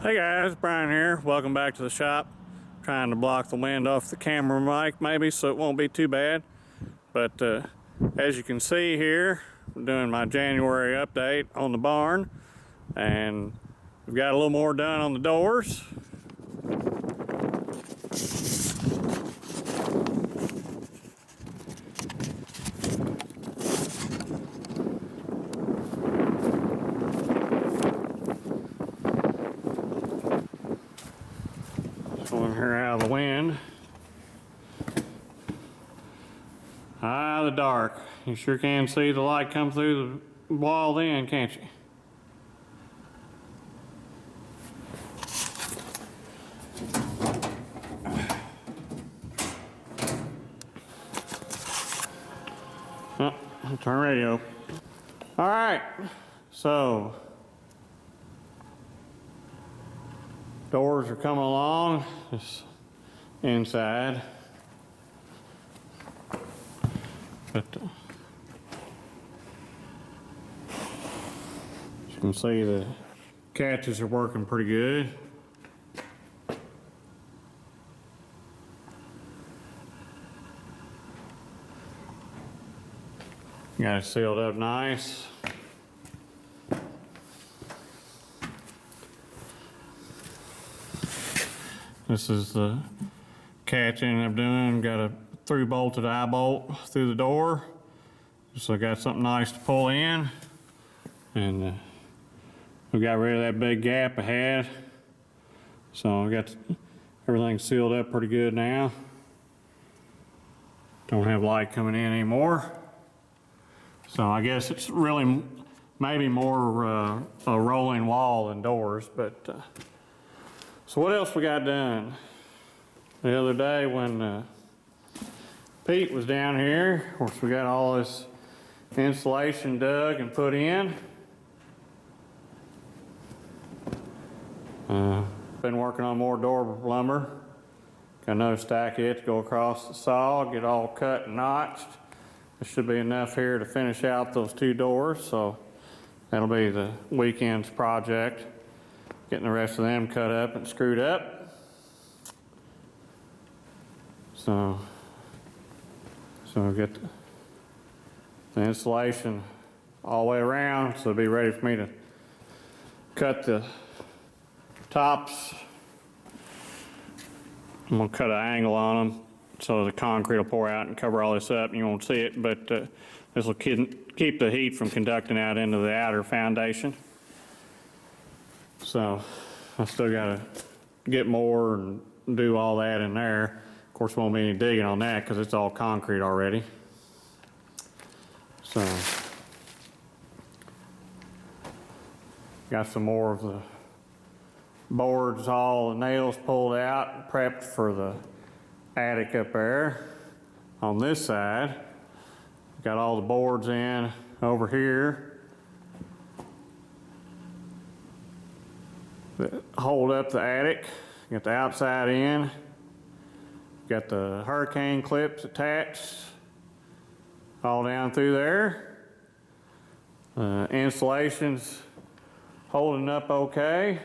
Hey guys, Brian here. Welcome back to the shop. Trying to block the wind off the camera mic maybe so it won't be too bad. But as you can see here, I'm doing my January update on the barn. And we've got a little more done on the doors. Pulling her out of the wind. The dark. You sure can see the light come through the wall then, can't you? Oh, turn radio. All right, so doors are coming along. This inside, but as you can see, the catches are working pretty good. Got it sealed up nice. This is the catch I ended up doing. Got a through bolted eye bolt through the door. So I got something nice to pull in. And we got rid of that big gap I had. So I got everything sealed up pretty good now. Don't have light coming in anymore. So I guess it's really maybe more a rolling wall than doors, but so what else we got done? The other day when Pete was down here, of course we got all this insulation dug and put in. Been working on more door lumber. Got another stack of it to go across the saw, get all cut and notched. There should be enough here to finish out those two doors, so that'll be the weekend's project. Getting the rest of them cut up and screwed up. So we'll get the insulation all the way around, so it'll be ready for me to cut the tops. I'm gonna cut an angle on them so the concrete will pour out and cover all this up. You won't see it, but this will keep the heat from conducting out into the outer foundation. So I still gotta get more and do all that in there. Of course, won't be any digging on that because it's all concrete already. So got some more of the boards, all the nails pulled out, prepped for the attic up there. On this side, got all the boards in over here that hold up the attic. Got the outside in. Got the hurricane clips attached all down through there. Insulation's holding up okay.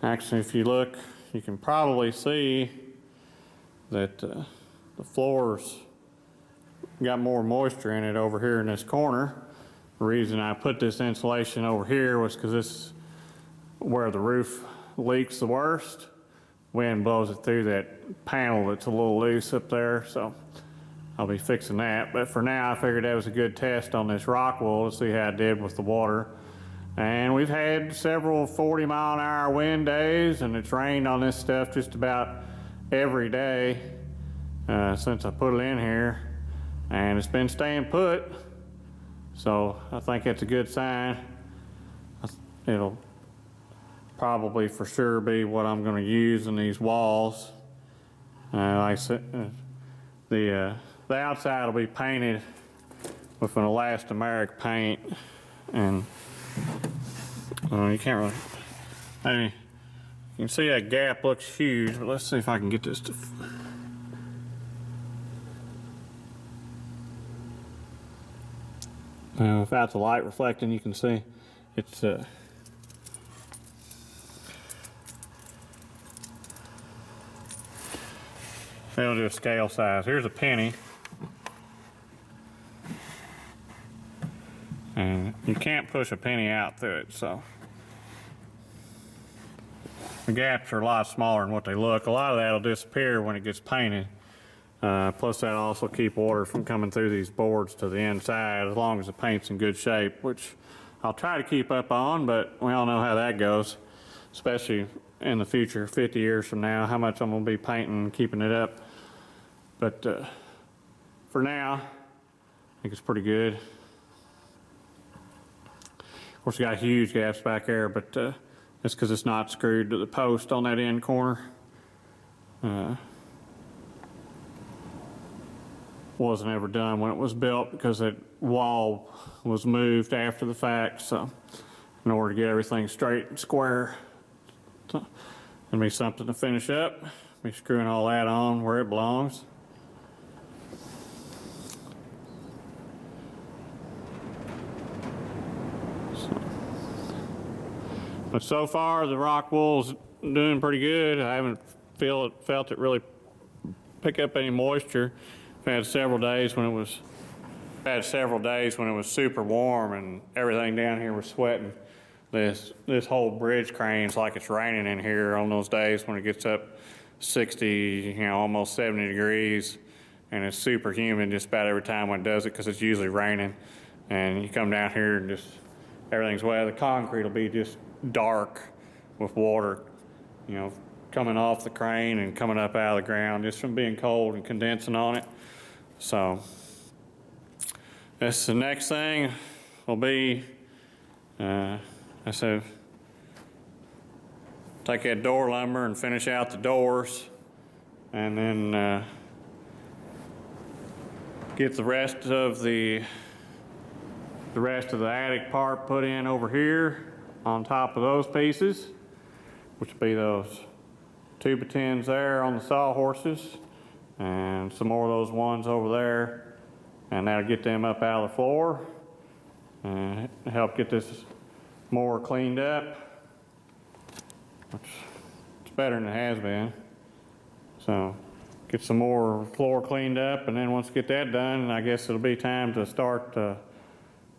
Actually, if you look, you can probably see that the floor's got more moisture in it over here in this corner. The reason I put this insulation over here was because this is where the roof leaks the worst. Wind blows it through that panel that's a little loose up there, so I'll be fixing that. But for now, I figured that was a good test on this rock wool to see how it did with the water. And we've had several 40-mile-an-hour wind days, and it's rained on this stuff just about every day since I put it in here, and it's been staying put. So I think that's a good sign. It'll probably for sure be what I'm going to use in these walls. Like I said, the outside will be painted with an elastomeric paint, and you can't really. I mean, you can see that gap looks huge, but let's see if I can get this to. Without the light reflecting, you can see it's They'll do a scale size. Here's a penny. And you can't push a penny out through it, so. The gaps are a lot smaller than what they look. A lot of that will disappear when it gets painted. Plus that'll also keep water from coming through these boards to the inside as long as the paint's in good shape, which I'll try to keep up on, but we all know how that goes, especially in the future, 50 years from now, how much I'm gonna be painting and keeping it up. But for now, I think it's pretty good. Of course, we got huge gaps back there, but that's because it's not screwed to the post on that end corner. Wasn't ever done when it was built because that wall was moved after the fact, so in order to get everything straight and square. So, it'll be something to finish up. Be screwing all that on where it belongs. But so far, the rock wool's doing pretty good. I haven't felt it really pick up any moisture. I've had several days when it was super warm and everything down here was sweating. This whole bridge crane's like it's raining in here on those days when it gets up 60, almost 70 degrees, and it's super humid just about every time when it does it because it's usually raining. And you come down here and just everything's wet. The concrete will be just dark with water, coming off the crane and coming up out of the ground just from being cold and condensing on it. So that's the next thing will be, I said, take that door lumber and finish out the doors, and then get the rest of the attic part put in over here on top of those pieces, which will be those 2x10s there on the sawhorses, and some more of those ones over there, and that'll get them up out of the floor and help get this more cleaned up, which it's better than it has been. So get some more floor cleaned up, and then once we get that done, I guess it'll be time to start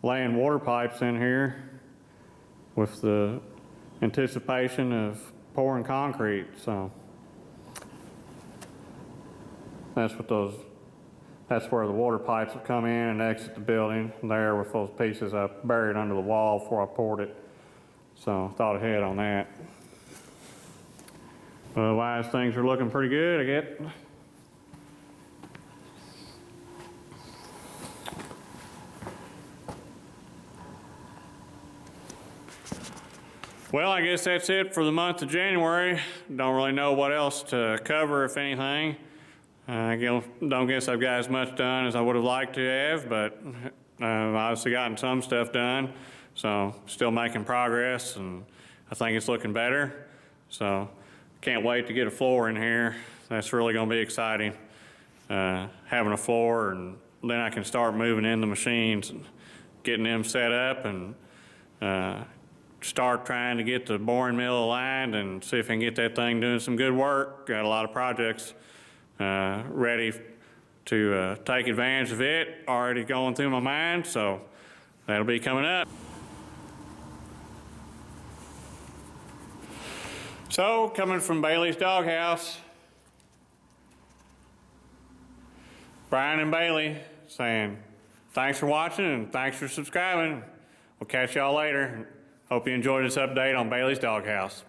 laying water pipes in here with the anticipation of pouring concrete. So that's where the water pipes will come in and exit the building there with those pieces I buried under the wall before I poured it. So I thought ahead on that. Otherwise, things are looking pretty good, I get. Well, I guess that's it for the month of January. Don't really know what else to cover, if anything. I don't guess I've got as much done as I would have liked to have, but I've obviously gotten some stuff done. So still making progress, and I think it's looking better. So can't wait to get a floor in here. That's really going to be exciting, having a floor, and then I can start moving in the machines and getting them set up, and start trying to get the boring mill aligned and see if I can get that thing doing some good work. Got a lot of projects ready to take advantage of it, already going through my mind, so that'll be coming up. So, coming from Bailey's Doghouse, Brian and Bailey saying thanks for watching and thanks for subscribing. We'll catch y'all later. Hope you enjoyed this update on Bailey's Doghouse.